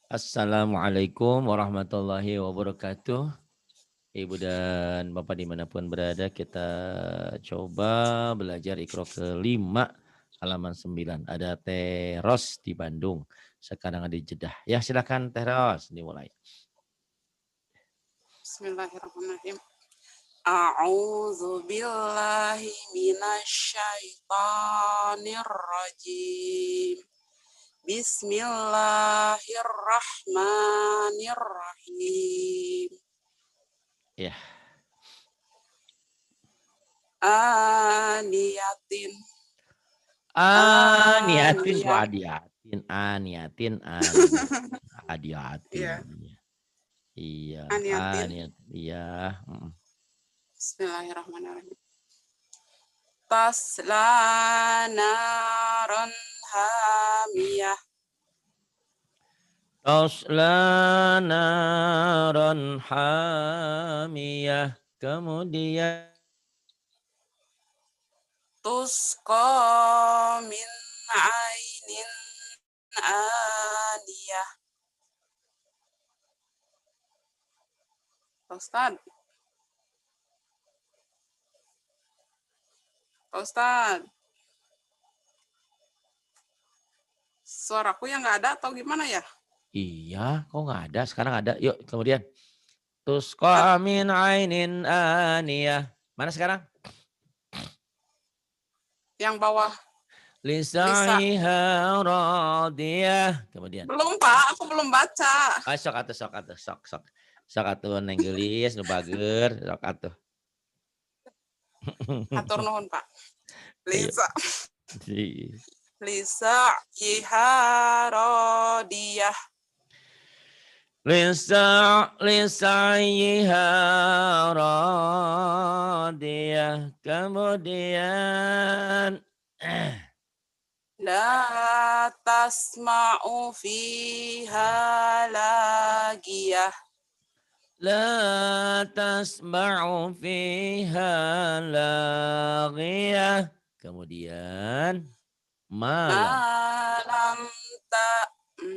Assalamualaikum warahmatullahi wabarakatuh. Ibu dan Bapak dimanapun berada, kita coba belajar Iqra ke-5 halaman 9. Ada Teh Ros di Bandung. Sekarang ada di Jeddah. Ya silakan Teh Ros, dimulai. Bismillahirrahmanirrahim. A'udzu billahi minasyaitonir rajim. Bismillahirrahmanirrahim. Ya. Aniyatin. Niatin kok Aniyah. adiatin. Niatin. Adiatin. Ya, Iya. aniyatin. Niatin. Iya. Bismillahirrahmanirrahim. Tasla naran hamiyah. Tasla naran hamiyah. Kemudian Tusqa min ainin aniyah. Ustaz. Ustaz. Suaraku yang nggak ada atau gimana ya? iya, kok nggak ada? Sekarang ada. Yuk, kemudian. Tusqa min ainin aniyah. Mana sekarang? Yang bawah. Lisa. Lisaiha radiyah. Kemudian. Belum Pak, aku belum baca. Sok atuh, sok atuh, sok, sok. Sok atuh nenggelis, nu bager, sok atuh. Hatur nuhun Pak. Ayo. Lisa. Lisa iha radiyah. Lisaiha radiyah. Kemudian. La tasma'u fiha lagiyah. La tasma'u fiha laghiyah. Kemudian Malam tak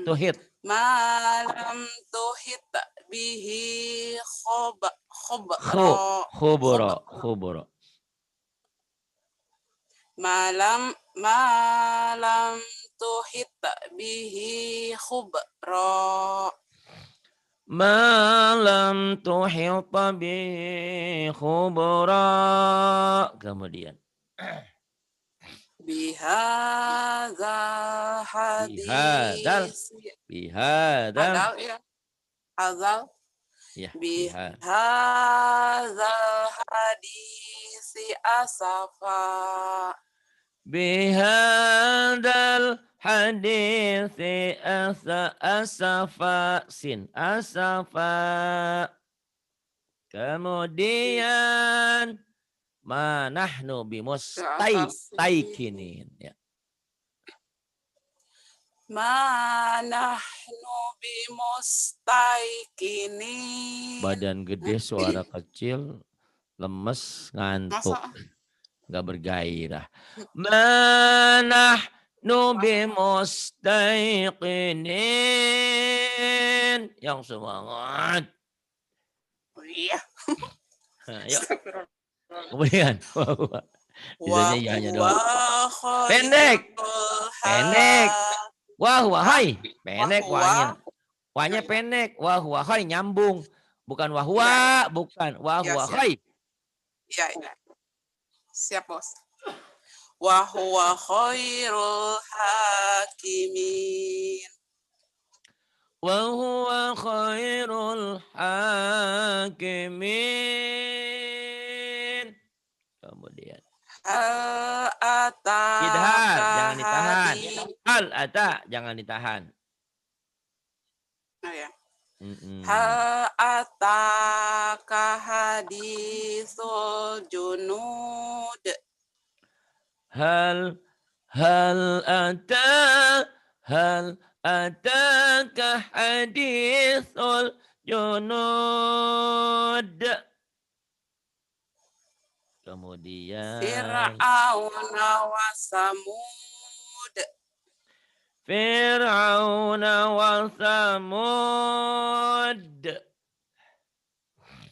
tuhit. malam tuhit bihi khobro. Khubro. Malam tuhit bihi khobro. Malam tuhit bihi khubra. Kemudian Bihadzal bihadal. hadis. Bihadal. Hadal ya. Hazal. Ya, Bihadzal hadisi asafa. bihadal hadithi asafa sin asafa. Kemudian manahnu taikinin ya. Manahnu bimustaikinin. Badan gede, suara kecil, lemes, ngantuk, nggak bergairah. Manahnu bimustaikinin. Yang semangat. Iya. Ayo. Kemudian. Biasanya iya hanya doang. Pendek. Wahai. Pendek wahnya. Wahnya pendek. Wahai nyambung. Bukan wahwa. Bukan. Wahai. Iya. Siap bos. Wahuwa khairul hakimin. Wahuwa khairul hakimin. Kemudian. Idhar, jangan ditahan. Hal ata, jangan ditahan. Oh ya. Hal ataka hadisul junud. Hal ataka hadisul junud. Kemudian Fir'auna wa Samud. فرعون وثمود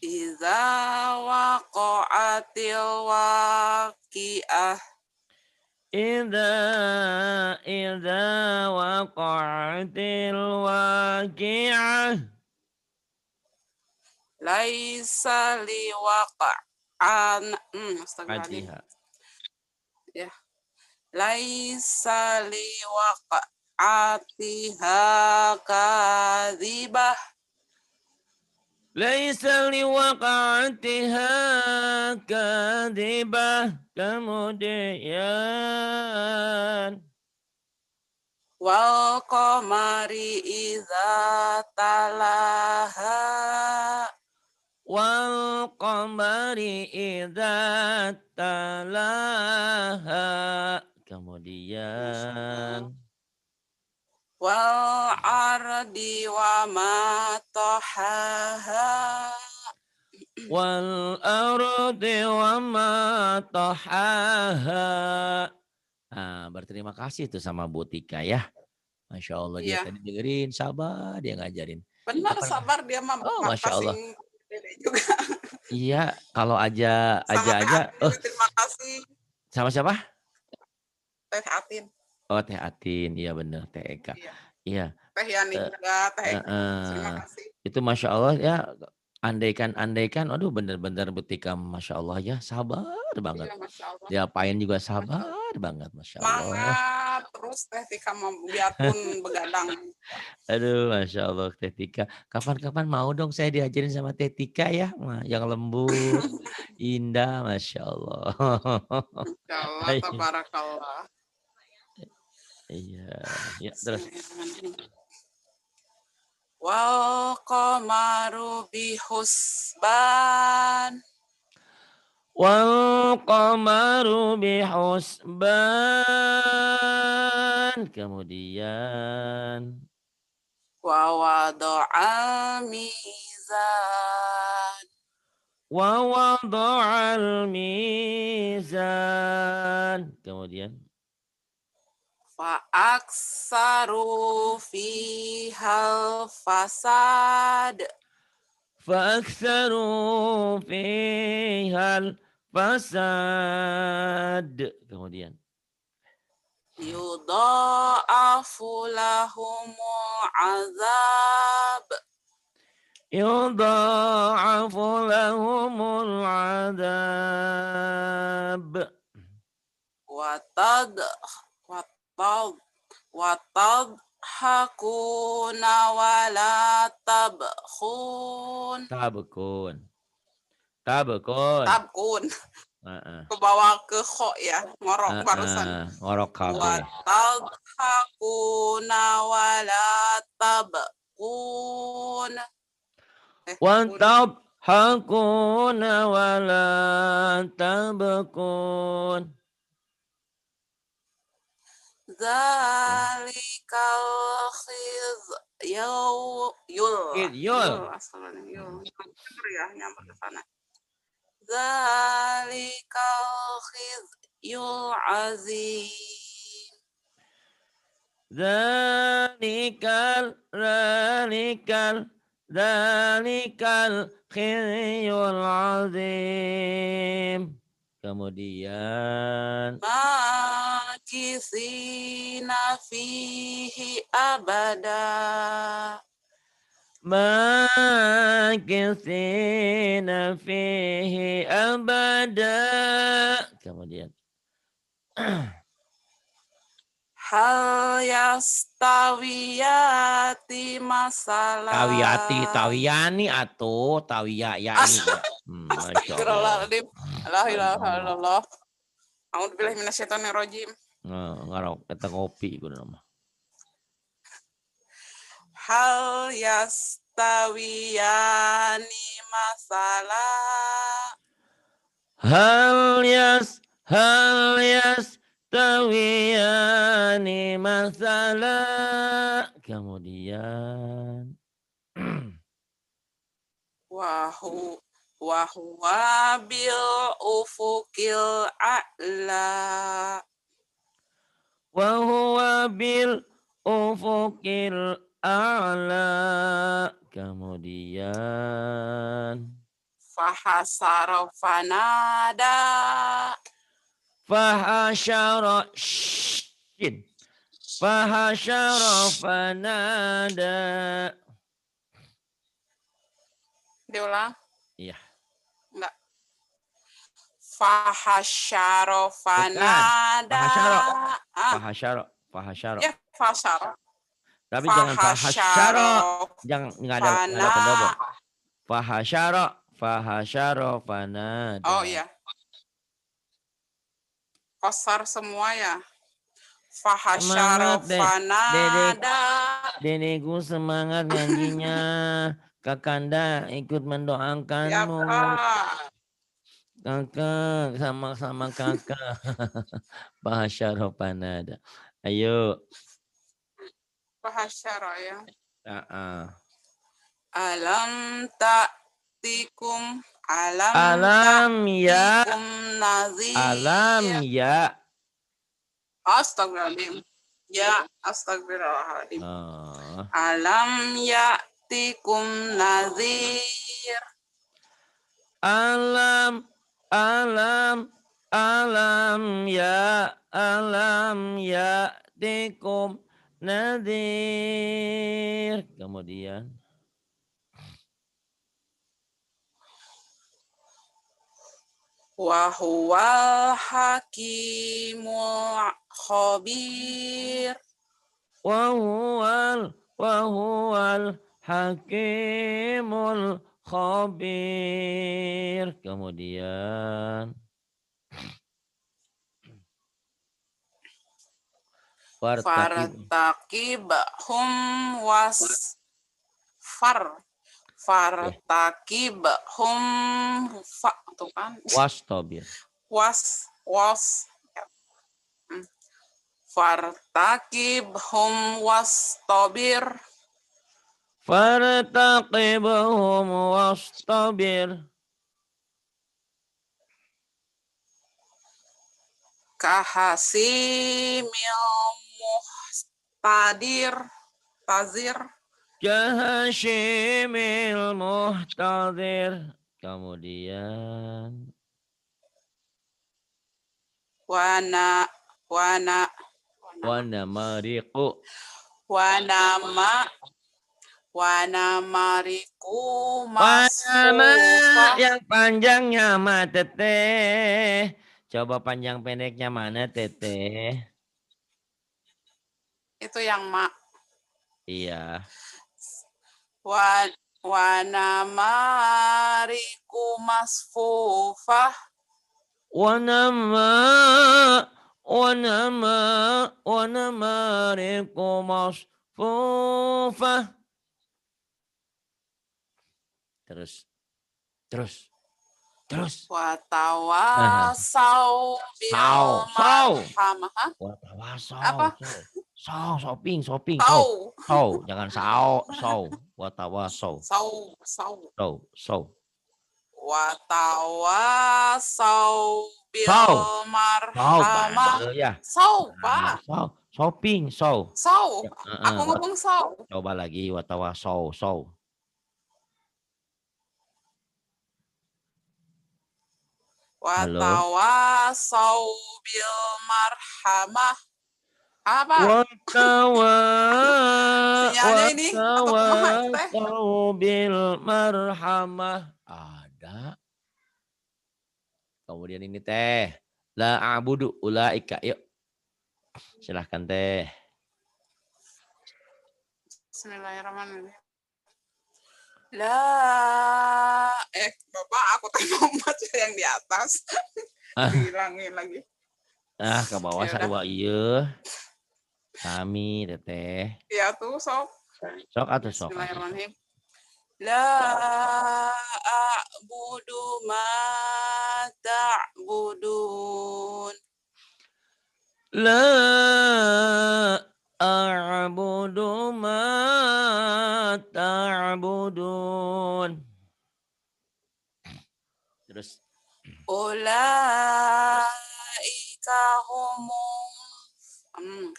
إذا وقعت الواقعة إذا وقعت الواقعة ليس لوقعان استغفرullah. عليها Ya. Laisa liwaqa'atiha kadhibah. ليس لوقعتها كاذبة kemudian Wal qamari idza talaha. wal qamari idza talaha kemudian Wal ardi wa ma tahaha. wal ardi wa ma tahaha. Nah, berterima kasih tuh sama Bu Tika ya. Masya Allah dia Iya, tadi dengerin, sabar dia ngajarin. benar Kapan? sabar dia mah Oh, Masya Allah. passing Dede juga. Iya, kalau aja Sama Teh aja. Atin juga terima kasih. Sama siapa? Teh Atin. Oh, Teh Atin. Iya bener, Teh Eka. Iya. Iya. Teh Yani juga, Teh Eka. Terima eh, kasih. itu Masya Allah ya. Andaikan, aduh bener-bener Betika, Masya Allah ya, sabar banget. Iya, Masya Allah. Diapain juga Masya Allah. sabar banget, Masya Allah. Semangat terus Teh Tika biarpun begadang. Aduh, Masya Allah Teh Tika. Kapan-kapan mau dong saya diajarin sama Teh Tika ya. Wah, yang lembut, indah, Masya Allah. Masya Allah, tabarakallah. Iya, ya terus. Wal qamaru bihusban. Wal qamaru bihusban. Kemudian Wa wada'al mizan. wa wada'al mizan. Kemudian Fa aksaru fihal fasad. فأكثروا فيها الفساد. Kemudian Yudha'afu lahumul azab. يضاعف لهم العذاب. Watadhakuna wala tabkhun. Tabkun. Ke bawah ke kho ya, ngorok barusan. Ngorok kabeh. Watadhakuna wala tabkhun. وتضحكون ولا تبكون. Zalikal khizyul ya, nyamper ke sana. Zalikal khizyul azim. Zalikal khizyul azim. Kemudian Makisina fihi abada. Makisina fihi abada. Kemudian Hal yastawiyati masalah. Tawiyani atau tawiyani. Astagfirullahaladzim. La ilaha illallah. A'udzubillahi minasyaitonirrajim. Ngarok kita kopi gue nama. Hal yastawiyani masalah. Hal yastawiyani masalah. Kemudian Wahuwa bil ufukil a'la. Wahuwa bil Ufukil a'la. Kemudian Fahasara fanada. fahasyara shin. Fahasyara fanada. Diulang? Iya. Enggak. Fahasyara Bukan. fanada. Fahasyara. Ah, Fahasyara. Fahasyara. ya fahasyara. Tapi jangan fahasyara. Fahasyara Jangan nggak ada fana. pendobo. Fahasyara. Fahasyara Oh fanada. iya. Kosar semua ya. Fahasyara Semangat deh. Dedek. fanada. Dedekku semangat ngajinya. Kakanda ikut Ya, mendoakanmu. Pak. Kakak sama-sama kakak. Fahasyara fanada. Ayo. Fahasyara ya. Ah. Alam ta'tikum. Alam Alam ya. ta'tikum nazir. Alam ya. Astagfirullahaladzim. Ya, astagfirullahaladzim. Oh. Alam ya'tikum nazir. Alam ya tikum nadir. Kemudian Wa huwal hakimul khabir. Wahuwal hakimul khabir. Kemudian Fartakibhum fartakibhum tuh kan wastabir. Fartakibhum wastabir. Fartaqibhum wastabir. Kahasimil tazir. Kahashimil muhtadir. Kemudian Wana mariqu. Wana mariku Wanama masfufah. yang panjangnya ma teteh. Coba panjang pendeknya mana teteh? Itu yang mak. Iya. Wana mariku masfufah. Wana mariqu masfufah. Terus. Watawasau bil marhamah. Watawasau. Apa? Shopping. Sau. Jangan sau. Watawasau. Sau. Watawasau bil marhamah. Ya. Sau, Pak. Shopping. Sau. Aku ngomong sau. Coba lagi watawasau. Watawasau bil marhamah. Apa? Watawasau bil marhamah. Ada. Kemudian ini teh. La a'budu ulaika. Yuk. Silahkan teh. Bismillahirrahmanirrahim. Bapak aku tengok baca yang di atas. Hilangin lagi. Ke bawah sarua iya. Kami teteh. Ya tuh sok. Sok atuh sok. Bismillahirrahmanirrahim. La a'budu ma ta'budun. La a'budu ma ta'budun. Terus. Ulaika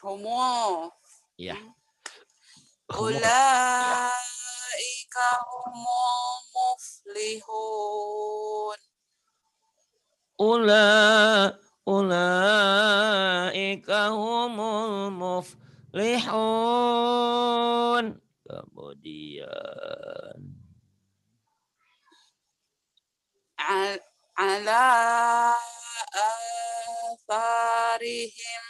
humul Iya. Ulaika humul muflihun. Ulaika humul muflihun. Kemudian Ala atharihim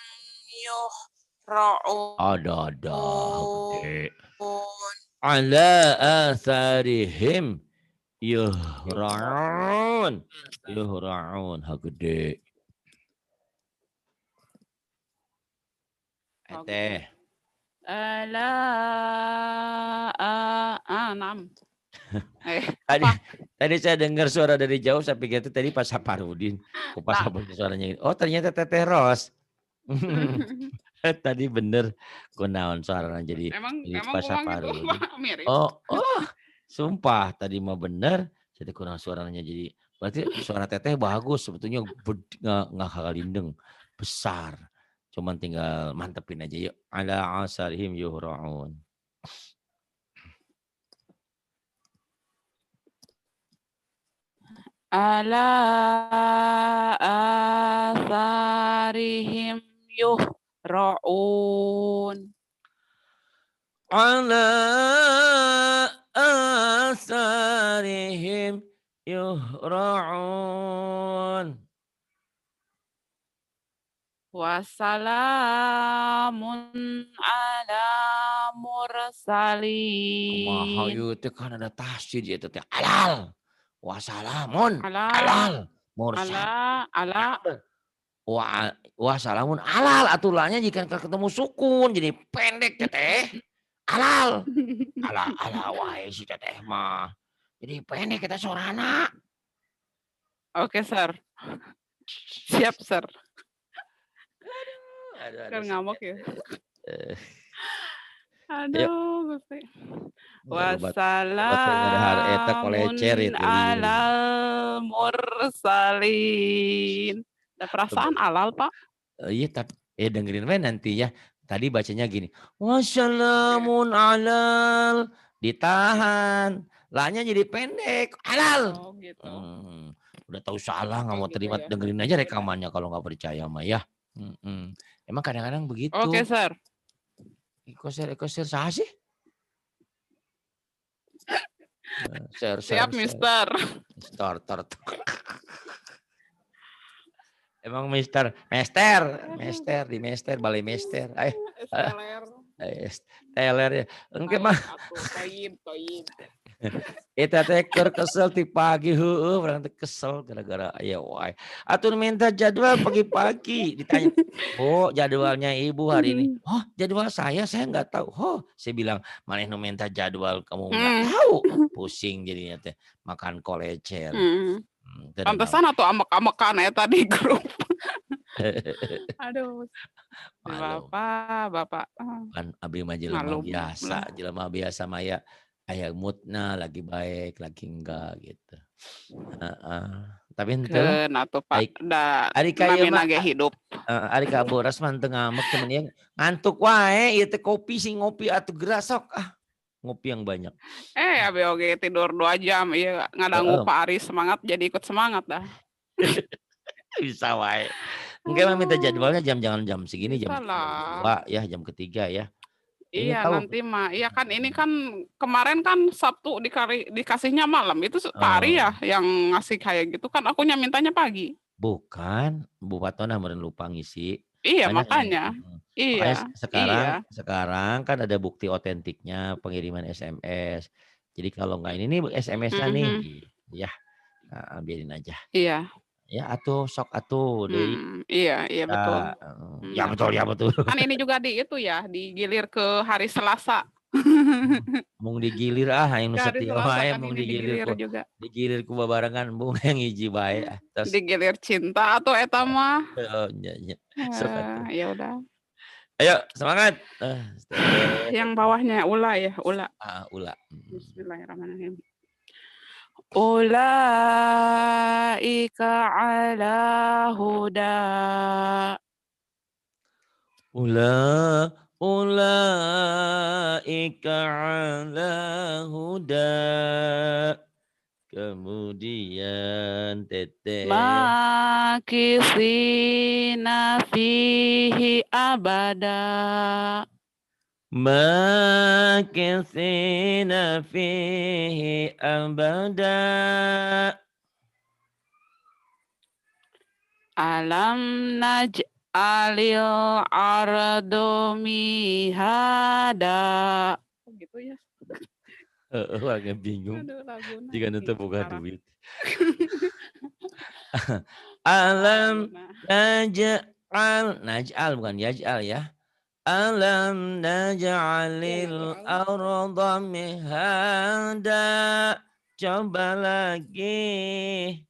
yuhra'un. ada gede. Ala atharihim yuhra'un. Yuhra'un gede. Teh. Ala enam. Tadi saya dengar suara dari jauh, saya pikir itu tadi Pak Saparudin. Kok Pak Saparudin suaranya ini? Oh ternyata Teteh Ros. Tadi bener kunaon suaranya jadi Pak Saparudin. Mirip. Oh, sumpah tadi mah bener. Jadi kurang suaranya jadi. Berarti suara Teteh bagus sebetulnya, nggak kalindeng besar. Cuman tinggal mantepin aja yuk. Ala asarihim yuhra'un. Ala atharihim yuhra'un. Ala asarihim yuhra'un. Wassalamun ala mursalin. Kumaha ieu teh kan ada tasjid ieu teh alal. Wassalamun Ala alal mursal. ala Wassalamun alal atulahnya jika ketemu sukun jadi pendek teteh. Alal. Ala wae si teteh mah. Jadi pendek kita sorana. Oke, Sir. Siap, Sir. Kan ngamuk ya. Aduh, Gusti. Wassalamun alal mursalin. Ada perasaan alal, Pak? Iya, tapi dengerin we nanti ya. Tadi bacanya gini. Wassalamun alal. Ditahan. Lahnya jadi pendek. Alal. Oh, gitu. Udah tahu salah, nggak mau gitu terima. ya. Dengerin aja rekamannya kalau nggak percaya mah ya. Emang kadang-kadang begitu. Oke, Sir. Ekosir sah sih? Siap, Mister. Mister. Emang di Mester, Balai Mester. Teler ya. Engke mah. Toyib. Eta teh keur kesel ti pagi heueuh, urang teh kesel gara-gara aya wae. Atur minta jadwal pagi-pagi ditanya, "Oh, jadwalnya Ibu hari ini." "Oh, jadwal saya enggak tahu." "Oh," saya bilang, "maneh nu minta jadwal kamu enggak tahu." Pusing jadinya teh makan kolecer. Pantesan atuh amek-amekan eta di grup. Aduh. Bapak. Kan abdi mah jelema biasa maya aya moodna lagi baik, lagi enggak gitu. Tapi henteu atuh Pak, da namina ge hidup. Ari ka boras mah teu ngamek temen ieu ngantuk wae ieu teh kopi sing ngopi atuh geura sok ngopi yang banyak. Abi oge tidur 2 jam ieu ngadangu Pak Ari semangat jadi ikut semangat dah. Bisa wae. Engke mah minta jadwalnya jangan jam segini, jam 2 ya, jam ketiga ya. Iya nanti mah, iya kan ini kan kemarin kan Sabtu dikasihnya malam itu Pak Ari ya yang ngasih kayak gitu kan, akunya mintanya pagi. Bukan, Bu Fatona meureun lupa ngisi. Iya makanya. Iya. Sekarang kan ada bukti otentiknya pengiriman SMS. Jadi kalau enggak ini SMS-nya nih, ya biarin aja. Iya. Ya atuh sok atuh deui. Iya betul. Ya betul. Kan ini juga digilir ke hari Selasa. Mung digilir anu satiu wae mung digilir ku babarengan mung yang hiji bae. Digilir cinta atau eta mah. Nya. Ya udah. Ayo semangat. Yang bawahnya ula. Ula. Bismillahirrahmanirrahim. Ulaika ala huda. Ulaika ala huda. Kemudian teteh. Makisina fihi abada. Makisina fihi abada. Alam naj'alil ardo mihada. Oh gitu ya. Agak bingung. Aduh, laguna. Jika itu bukan Parah. duit. Alam naj'al bukan yaj'al ya. Alam naj'alil arda mihada. Coba lagi.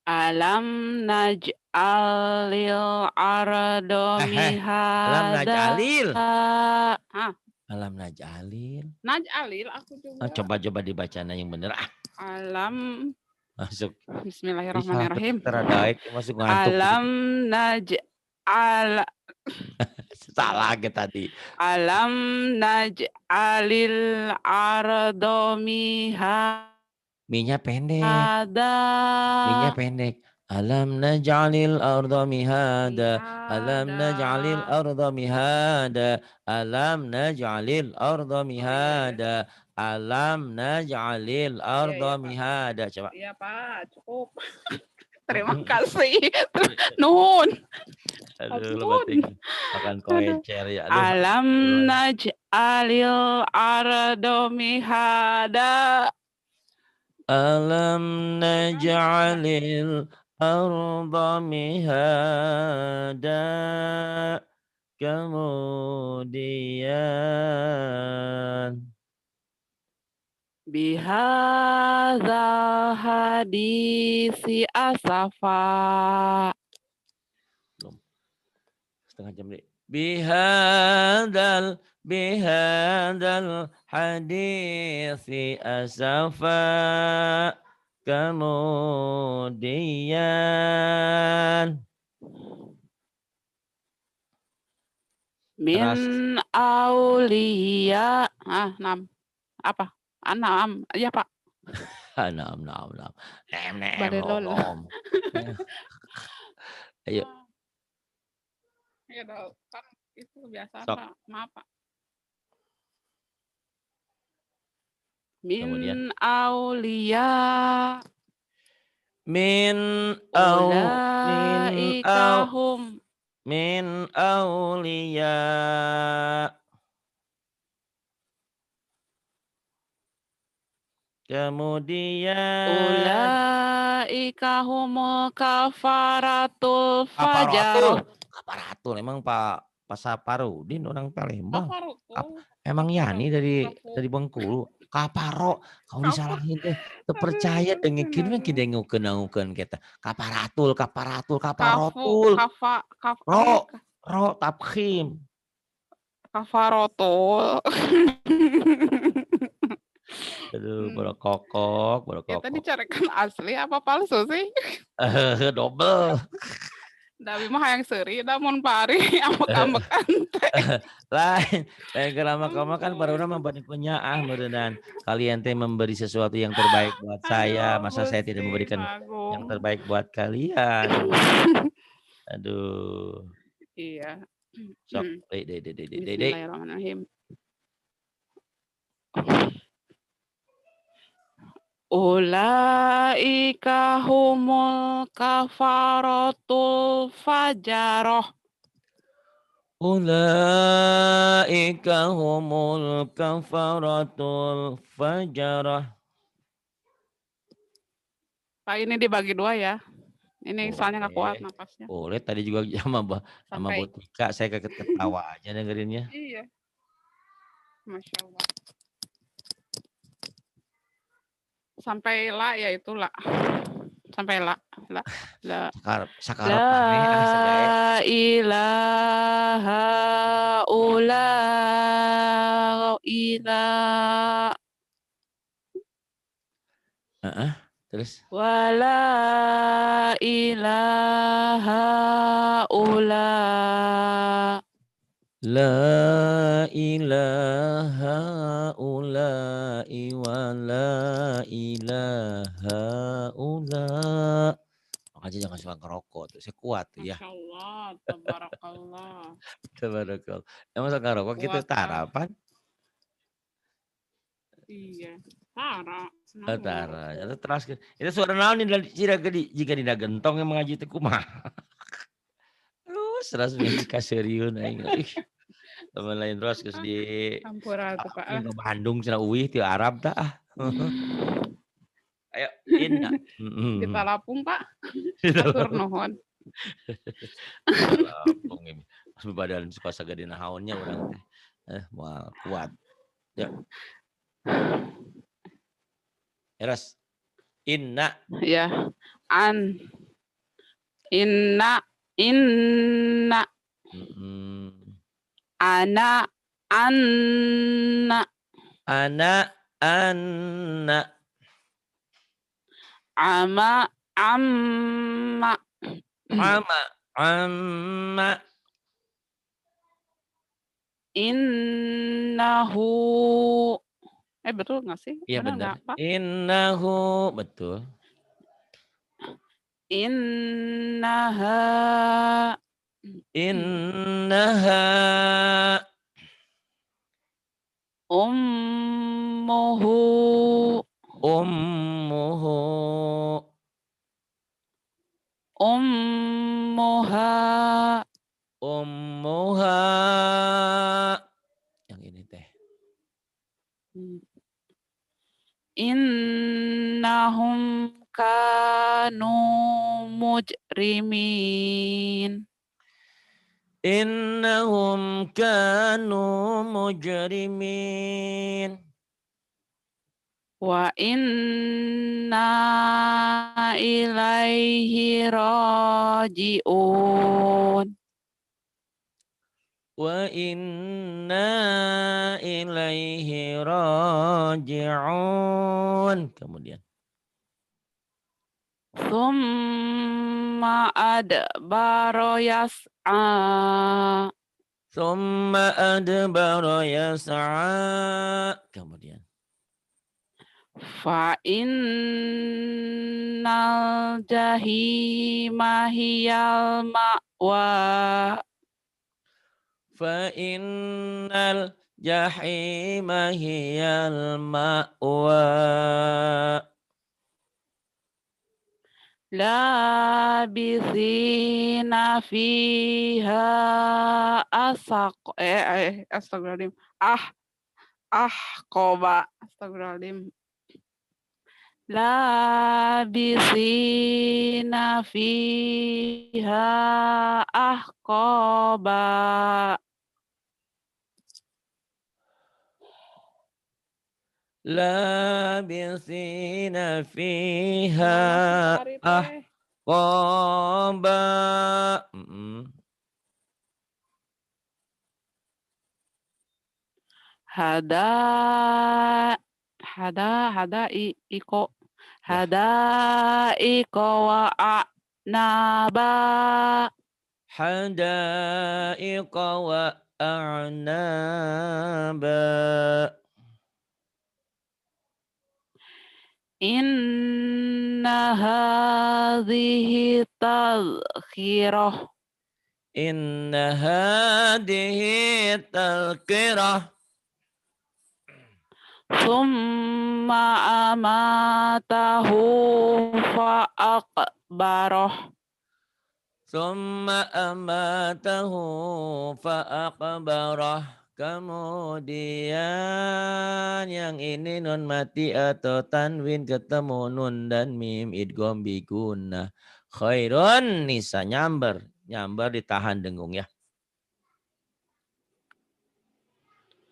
Alam naj'alil ardo mihada. Alam naj'alil. Hah? Alam naj'alil. Naj'alil aku juga. Coba dibacanya yang bener. Alam. Masuk. Bismillahirrahmanirrahim. Teradaik masuk ngantuk. Alam naj'al. Salah ke tadi. Alam naj'alil ardo mihada. Minyak pendek. Alam naj'alil arda mihada. Alam naj'alil arda mihada. Alam naj'alil arda mihada. Alam naj'alil arda mihada. Coba. Iya Pak, cukup. Terima kasih. Nun. Aduh, lo makan koecer ya. Aduh. Alam naj'alil ardo mihada. Alam naj'alil arda mihada. Kemudian Bihadzal hadisi asafa. setengah jam deh. Bihadal hadisi asafa. Kemudian Min aulia. Apa? Anam. Ya Pak. Nam. Barelol. Ayo. Ya dong, kan itu kebiasaan Sok. Pak. Maaf Pak. Kemudian. Min aulia. Min aulia. Kemudian Ulaika humul kafaratul fajar. Kaparatul emang Pak Saparudin orang Palembang. Kafaratul. Emang Yani dari Bengkulu. Kaparo kau disalahin teh. Terpercaya dengekin kan kita ngukeun kita. Kaparatul. Ro tafkhim. Kafarotul. Aduh, berokok. Kita dicarikan asli apa palsu sih? Double. Tapi mah yang seri, namun pari ambek-ambekan. Lain kelama kan baru memberi penyaah merenan. Kalian teh memberi sesuatu yang terbaik buat saya. Masa saya tidak memberikan yang terbaik buat kalian? Aduh. Iya. Sok, Bismillahirrahmanirrahim. Ulaika humul kafaratul fajaroh. Ulaika humul kafaratul fajarah. Pak, ini dibagi dua ya. Ini soalnya nggak kuat napasnya. Boleh, tadi juga sama Botika saya ketawa aja dengerinnya. Iya. Masya Allah. Sampai la ya itu la. Sampai la. Sakarap la ilaha ula terus wala ilaha ula La ilaha ula'i wa la ilaha ula. Makanya jangan suka ngerokok tuh. Saya kuat tuh ya. Masya Allah, tabarakallah. Tabarakallah. Emang suka ngerokok kita Kuat ah. tarapan? Iya. Tara. Tara. Terus itu suara naon jika dina gentong yang mengaji teh kumaha. Terus kaseriun aing. Teman lain terus geus di Ampura tuh Pak. ke Bandung cenah uih ti Arab tah ah. Ayo inna. Kita lapung Pak. Atur nuhun. Lapung ini. Pas badan suka sagede nahaunnya urang teh. Moal kuat. Ya. Eras. Inna. Ya. Inna. Ana. Anna. Amma. Innahu. Betul nggak sih? Iya benar. Nggak, Pak? Innahu betul. Innaha. Ummuhu. Ummuha. Yang ini teh. Innahum kanu mujrimin. Innahum kanu mujrimin. Wa inna ilaihi raji'un. Wa inna ilaihi raji'un. Kemudian. Summa adbaro yas'a. Kemudian. Fa innal jahima hiyal ma'wa. Fa innal jahima hiyal ma'wa. Labithina fiha astagfirullahaladzim. Qoba. Astagfirullahaladzim. Labithina fiha ahqaba. Labithina fiha ahqaba. Hadaiko wa a'naba. Hadaiqa wa a'naba. Inna hadhihi tadhkirah. Inna hadhihi tadhkirah. Summa amatahu fa'aqbarah. Summa amatahu fa'aqbarah. Kemudian yang ini nun mati atau tanwin ketemu nun dan mim idgham bi gunnah. Khairun nisa nyamber ditahan dengung ya.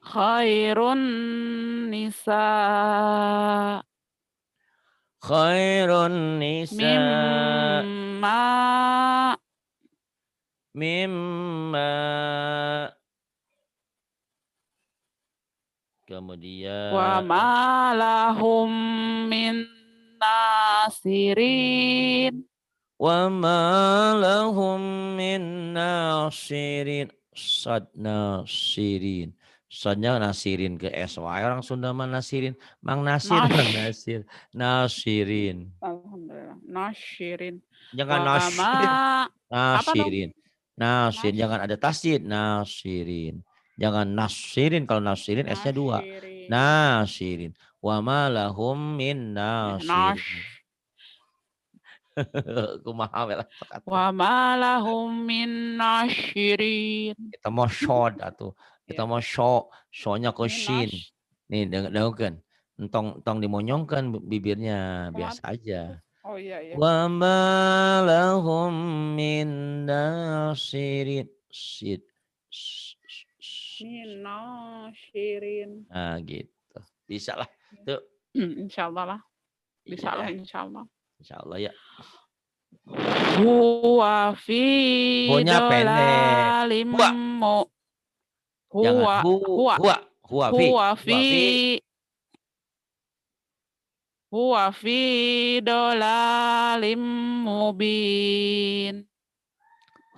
Khairun nisa. Khairun nisa. Mimma. Kemudian. Wa ma lahum min nasirin. Wa ma lahum min nasirin. Sad nasirin. Sadnya nasirin ke SY orang Sunda mah nasirin. Mang Nasir, Mang Nasir. Nasirin. Alhamdulillah. Nasyirin. Jangan Wa nasir. ama apa dong? Nasirin. Nasirin. Jangan ada tasjid. Nasirin. Jangan nasirin. Kalau nasirin S-nya 2. Nasyirin. Nasirin. Wa ma lahum min nasirin. Kumaha we lah. Wa ma lahum min nasyirin. Kita mau shod atau kita mau show. Show-nya ke shin. Nas- Nih dengarkan. Entong dimonyongkan bibirnya biasa aja. Oh iya iya. Wa ma lahum min nasirin. Min nasyirin. Nah gitu. Bisa lah. Tuh. Insyaallah lah. Bisa lah Iya, insyaallah. insyaallah ya. Huwa fi Hunya pendek. dolalim Huwa. mu. Jangan Huwa. huwa fi dolalim mubin.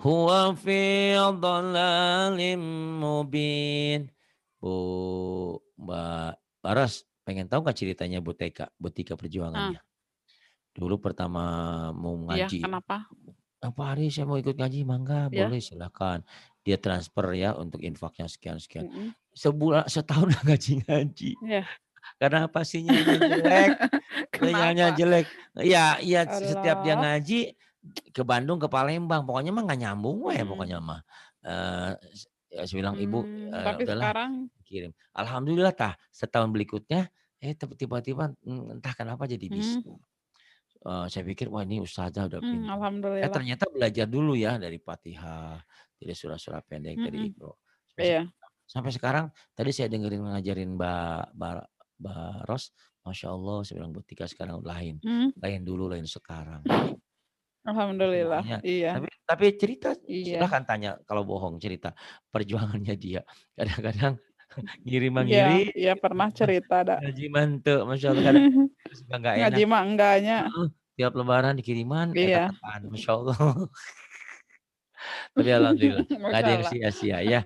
Huwa fi dhalalim mubin. Bu Mbak Laras, pengen tahu nggak ceritanya Butika perjuangannya? Dulu pertama mau Iya, ngaji. kenapa? Apa hari saya mau ikut ngaji, mangga Iya. boleh silakan. Dia transfer ya untuk infaknya sekian-sekian. Mm-mm. Setahun udah ngaji. Iya. Karena apa sinyalnya jelek? Sinyalnya Kenapa? jelek. Ya, setiap dia Allah. ngaji ke Bandung, ke Palembang, pokoknya mah nggak nyambung we, pokoknya mah. Saya bilang ibu, Tapi udahlah sekarang kirim. Alhamdulillah setahun berikutnya, tiba-tiba entah kenapa jadi bisa. Saya pikir wah ini ustazah udah pintar. alhamdulillah. Ternyata belajar dulu ya dari Fatihah, dari surah-surah pendek, dari Iqra. Iya. Sampai sekarang tadi saya dengerin ngajarin Mbak Ros, Masya Allah, saya bilang Butika sekarang lain. Lain dulu, lain sekarang. Alhamdulillah. Semuanya. Iya. Tapi cerita, Iya. silahkan tanya kalau bohong cerita perjuangannya dia. Kadang-kadang ngirim. Iya pernah cerita dah. Ngaji mantep, Masya Allah. Kadang suka nggak enak. Ngaji mah enggaknya. Tiap lebaran dikiriman, Iya. Masya Allah. Tapi alhamdulillah, nggak ada yang sia-sia ya.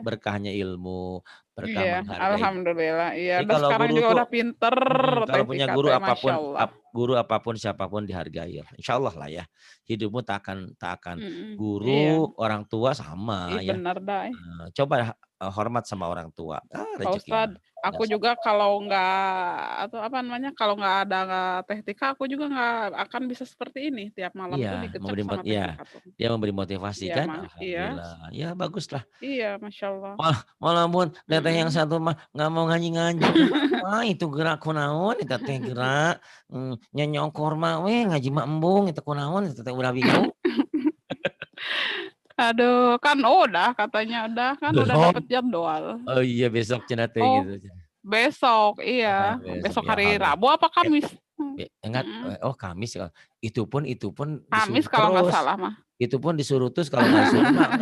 Berkahnya ilmu, berkah menghargai. Alhamdulillah. Iya. Jadi Dan sekarang juga udah pinter. Kalau punya guru apapun siapapun dihargai. Insya Allah lah ya. Hidupmu tak akan guru, orang tua sama ya. Benar dah. Coba hormat sama orang tua. Pak Ustadz, aku juga kalau kalau nggak ada Teh Tika, aku juga nggak akan bisa seperti ini tiap malam tuh dikecap sama Teh Tika tuh. Dia memberi motivasi Iya, kan? Alhamdulillah. Ya bagus lah. Iya, Masya Allah. Walaupun teteh yang satu mah nggak mau ngaji. Wah itu gerak kunaon, itu teh gerak nyonyong korma, ngaji mah embung, itu kunaon, itu teh udah bingung. Aduh, kan udah katanya udah dapet jadwal. Oh iya besok cenah teh gitu. Besok, iya. Besok hari Rabu apa Kamis? Ingat, Kamis. Itu pun Kamis kalau nggak salah mah. Itu pun disuruh terus kalau nggak disuruh mah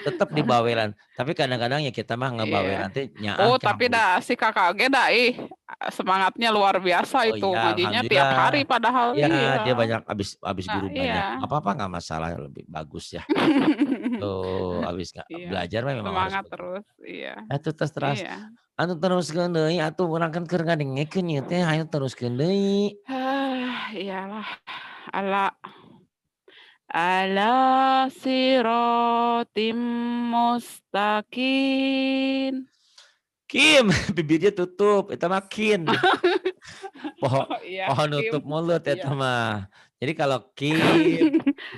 tetap dibawelan. Tapi kadang-kadang ya kita mah ngebawelan teh nyaah. Tapi si kakak ge semangatnya luar biasa itu ngajinya tiap hari padahal. Iya, dia banyak abis guru banyak. Apa-apa nggak masalah, lebih bagus ya. Tuh abis belajar memang semangat terus. Iya. Atuh terus. Anu teruskeun deui atuh urang kan keur ngadengekeun ieu teh, ayo teruskeun deui. Iyalah. Ala siratim mustaqim. Kim, bibirnya tutup, itu mah kin. Pohon nutup mulut itu mah. Jadi kalau Kim,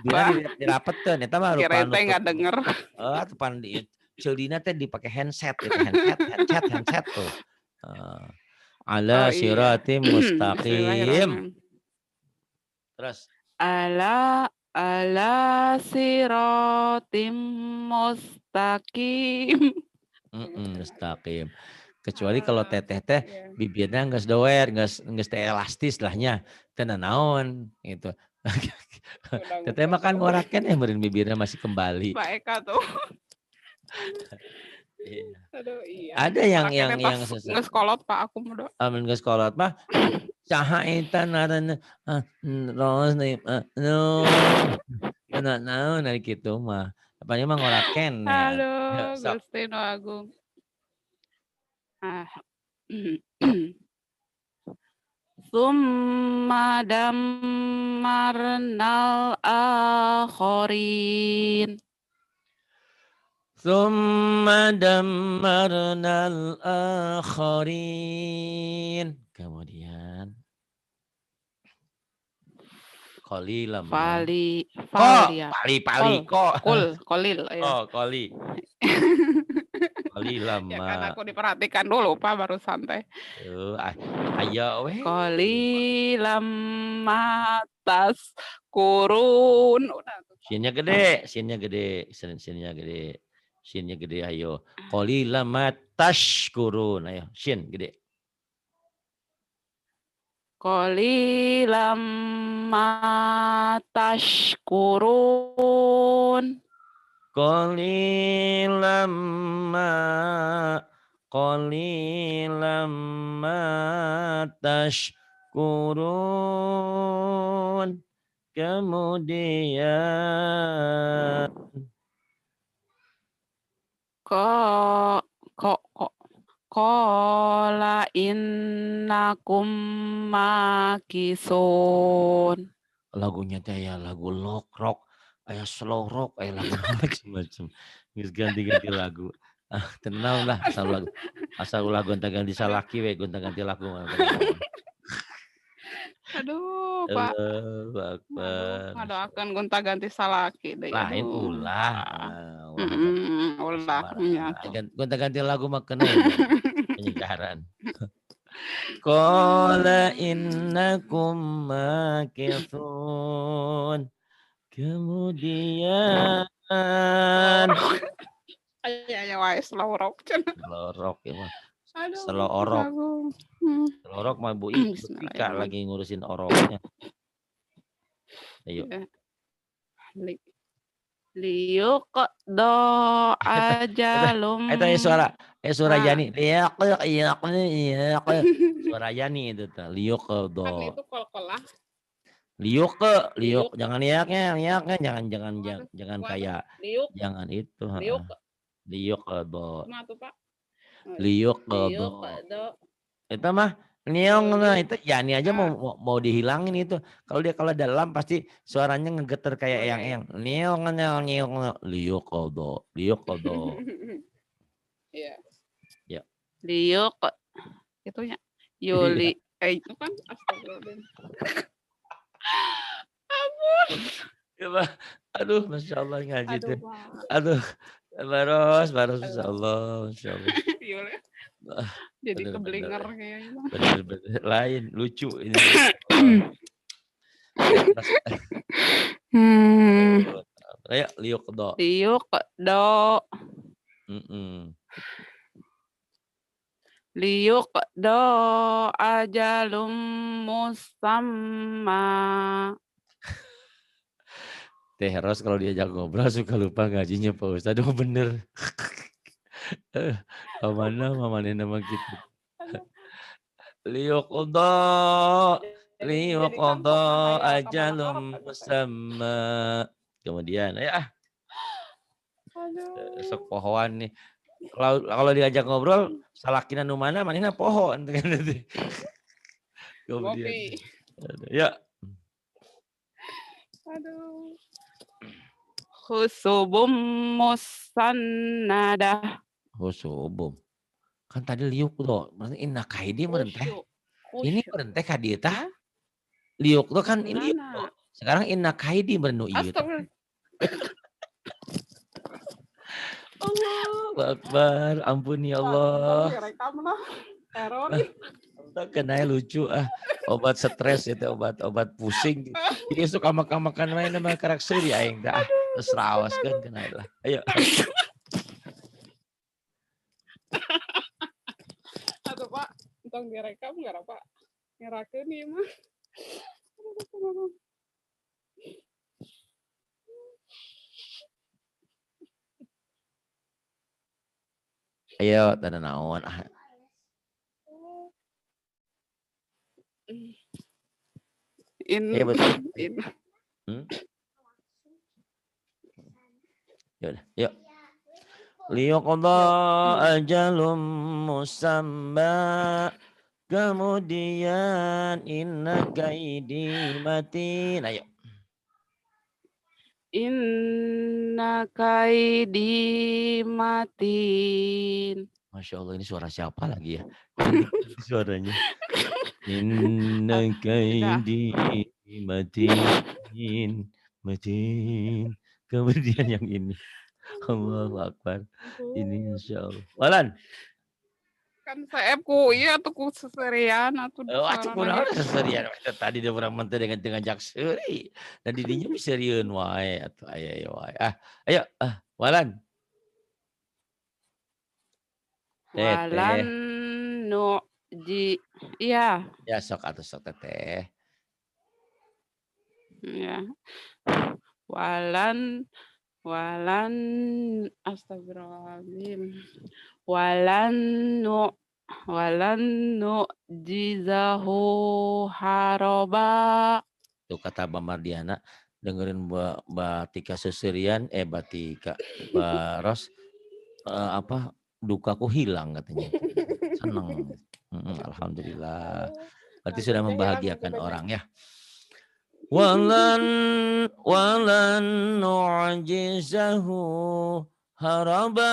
bibirnya dirapeteun, itu mah rupa nutup. Kira nggak denger. Tepan di celdina teh dipakai handset itu, handset tuh. Ala siratim mustaqim. Terus. Ala siratim mustaqim. Mustaqim. Kecuali kalau teteh bibirnya geus doer, geus teh elastis lahnya. Teu naon gitu. Teteh mah kan ngorakeun meureun bibirnya masih kembali. Pak Eka tuh. Aduh, iya. Ada yang geus kolot Pak aku mah. Amun geus kolot mah saha eta naran ros naon ari kitu mah. Apa ini mah ngoraken ya. Ya, Aduh, sok. Gusti Nu Agung. Ah. Summa dammarnal akhirin. Tsumma dammarnal akharin. Kemudian qalilam ma. Fali Kok Falia pali kok. Kolil ya. Oh, qalilam Ya kan ma. aku diperhatikan dulu Pak baru santai. Ayo weh. Qalilam ma kurun. Udah tuh. Sinnya gede, sinnya gede, sinnya gede. Sinnya gede ayo. Qalilam ma tashkurun. Ayo, sin gede. Qalilam ma tashkurun. Qalilam ma tashkurun. Kemudian Kok Qala innakum makisun. lagunya teh ya lagu rock, aya slow rock, aya lagu macam-macam. Geus ganti-ganti lagu. Tenang lah asal lagu gonta-ganti salaki we gonta-ganti lagu mah. Aduh, Pak. Allahu Aduh, Akbar. ngadoakeun gonta-ganti salaki deui. Lain Aduh. ulah. Ulah Ulah nya sembarangan. tuh. Gonta-ganti lagu mah kena ya penyegaran. Qala innakum makithun. Kemudian Aya wae slow rock cenah. selorok ya mah. Aduh, Selorok. Agung. Selorok mah Bu Ika Bismillahirrahmanirrahim. lagi ngurusin oroknya. Ayo. Li- Liyuqdo ajalum. Itu suara Ah. Yani. Suara Yani itu tuh. Kan Liyuqdo. itu kol-kolah. Liuk, Liuk. jangan jangan kayak Liuk. jangan itu. Liuk. Liyuqdo. Kumaha tuh, Pak? Liyuqdo. Liyuqdo. Itu mah niong nah itu Liuk. Yani aja mau dihilangin itu. Kalau dalam pasti suaranya ngegeter kayak Oh, iya, yang niong liyuqdo. Iya. Ya. Liuk. Itunya. Yuli. Itu kan astagfirullahaladzim. Ampun. Ya, aduh, Masya Allah ngaji Aduh, tuh. Pak. Aduh, baros, Masya Allah. Yuli. Ah, Jadi bener-bener. keblinger kayaknya. Bener-bener lain, lucu ini. Ayo, liyuqdo. Liyuqdo. Liyuqdo ajalum musamma. Teh Ros kalau diajak ngobrol suka lupa ngajinya Pak Ustadz. Oh bener. Mana nama kita. Liyuqdo ajalum musamma. Kemudian sok pohoan nih. Kalau diajak ngobrol salakinan nu mana manehna pohon. Kemudian. Ya. Aduh. Khusubum musannadah. Khusubum. Kan tadi liuk tuh. Maksudnya inna kaidi merenteh. Ini merenteh kadita. Liuk tuh kan liuk tuh. Sekarang inna kaidi merenu ieu. Allahu Akbar. Ampun ya Allah. Error. Kena lucu obat stres itu obat pusing. Jadi suka makan main nama karakter ya aing dah. Terus rawas kan kena lah. Ayo. Aduh Pak, tong direkam nggak Pak? Ngerakeun nih mah. Ayo tanda naon Iya betul. Ya udah, yuk. Liyuqda ajalum musamma. Kemudian inna kaidi matin. Ayo. Inna kaidi matin. Masya Allah, ini suara siapa lagi ya? Cantik suaranya. Inna kaidi matin. Matin. Kemudian yang ini. Allahu Akbar. Ini Insya Allah. Walan. Kan saya ku iya tuh ku seserian atau Acuk kurang seserian. Tadi dia orang menteri dengan jakseri. Dan didinya miserian wae. Atau ayo wae. Ayo. Walan. Walan nu'ji. Iya. Ya sok atau sok teteh. Ya. Walan astagfirullahaladzim. Walan nu'jizahu haroba. Tuh kata Mbak Mardiana, dengerin Mbak Tika seserian, Mbak Tika, Mbak Ros, dukaku hilang katanya. Senang. Alhamdulillah. Berarti sudah membahagiakan orang ya. Walan nu'jizahu haraba.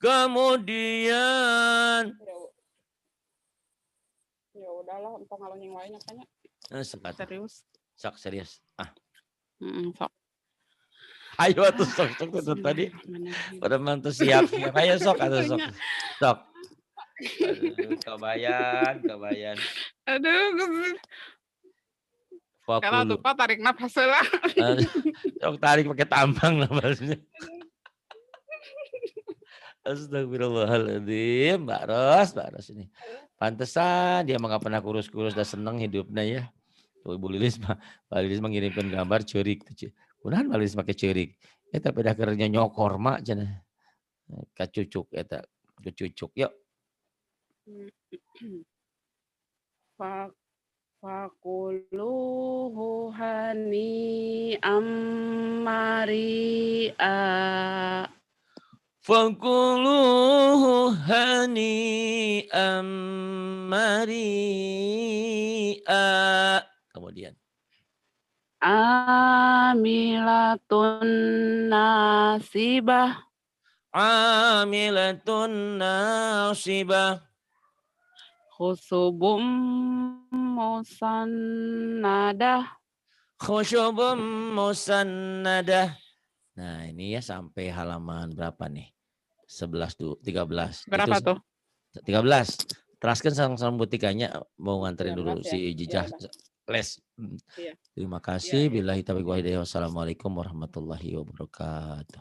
Kemudian Ya udahlah, untuk ngalun yang lain apanya? Serius. Sok serius. Sok. Ayo tuh sok itu tadi. Pada mantu siap. Ayo sok atau sok. Sok. Kebayan. Aduh, kalau lupa tarik nafas lah. Sok tarik pakai tambang nafasnya. Astagfirullahaladzim, Mbak Ros ini. Pantesan dia mah gak pernah kurus-kurus, dah seneng hidupnya ya. Tuh Ibu Lilis mah, Mbak Lilis mengirimkan gambar cerik. Kunahan Mbak Lilis pakai cerik. Tapi dah kerja nyokor mak cenah. Kacucuk eta, kecucuk. Yuk. Fakuluhu hani ammari'a. Fakuluhu hani'am mari'a. Kemudian. Amilatun nasibah. Amilatun nasibah. Khusubum musannadah. Khusyubum musannadah. Nah ini ya sampai halaman berapa nih? 13. Berapa tuh? 13. Teraskan sang butikanya mau nganterin dulu si Jijah les. Iya. Terima kasih. Billahi taufiq wal hidayah. Wassalamualaikum warahmatullahi wabarakatuh.